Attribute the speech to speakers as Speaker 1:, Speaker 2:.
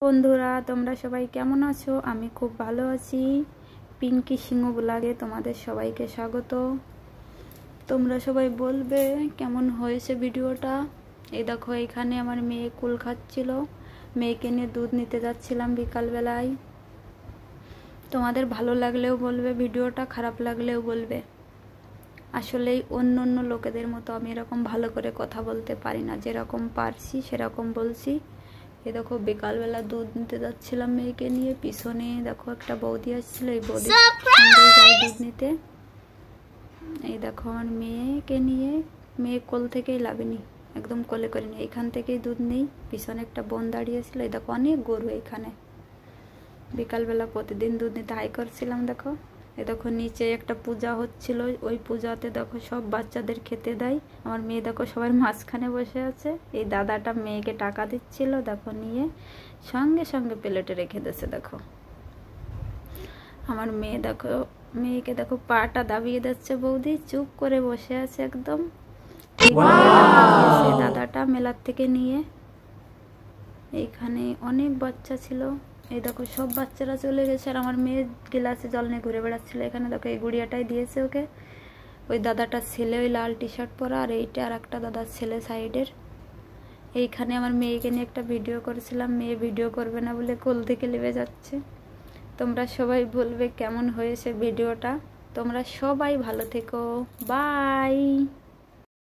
Speaker 1: বন্ধুরা তোমরা সবাই কেমন আছো? আমি খুব ভালো আছি। পিঙ্কি সিংহ ব্লগে তোমাদের সবাইকে স্বাগত। তোমরা সবাই বলবে কেমন হয়েছে ভিডিওটা। এই দেখো এখানে আমার মেয়ে কুল খাচ্ছিল, মেয়েকে নিয়ে দুধ নিতে যাচ্ছিলাম বিকালবেলায়। তোমাদের ভালো লাগলেও বলবে ভিডিওটা, খারাপ লাগলেও বলবে। আসলেই অন্য অন্য লোকেদের মতো আমি এরকম ভালো করে কথা বলতে পারি না, যেরকম পারছি সেরকম বলছি। এই দেখো বিকালবেলা দুধ নিতে যাচ্ছিলাম মেয়েকে নিয়ে, পিছনে দেখো একটা বৌদি আসছিল, এই বৌদি যাই দুধ নিতে। এই দেখো আমার মেয়েকে নিয়ে, মেয়ে কোল থেকেই লাভিনি, একদম কোলে করে নিয়ে এখান থেকেই দুধ নেই। পিছনে একটা বোন দাঁড়িয়েছিল। এই দেখো অনেক গরু এখানে। বিকালবেলা প্রতিদিন দুধ নিতে হাই করছিলাম। দেখো এই দেখো নিচে একটা পূজা হচ্ছিল, ওই পূজাতে দেখো সব বাচ্চাদের খেতে দেয়। আমার মেয়ে দেখো সবার মাঝখানে বসে আছে। এই দাদাটা মেয়েকে টাকা দিচ্ছিল, দেখো নিয়ে সঙ্গে সঙ্গে প্লেটে রেখে দিয়েছে। দেখো আমার মেয়ে, দেখো মেয়েকে দেখো পাটা দাবিয়ে দিচ্ছে, বৌদি চুপ করে বসে আছে একদম। দাদাটা মেলার থেকে নিয়ে, এইখানে অনেক বাচ্চা ছিল। এই দেখো সব বাচ্চারা চলে গেছে, আর আমার মেয়ে গ্লাসে জল নিয়ে ঘুরে বেড়াচ্ছিল। এখানে দেখো এই গুড়িয়াটাই দিয়েছে ওকে। ওই দাদাটার ছেলে, ওই লাল টি শার্ট পরা, আর এইটা আর একটা দাদার ছেলে সাইডের। এইখানে আমার মেয়েকে নিয়ে একটা ভিডিও করেছিলাম, মেয়ে ভিডিও করবে না বলে কোল থেকে নেমে যাচ্ছে। তোমরা সবাই বলবে কেমন হয়েছে ভিডিওটা। তোমরা সবাই ভালো থেকো, বাই।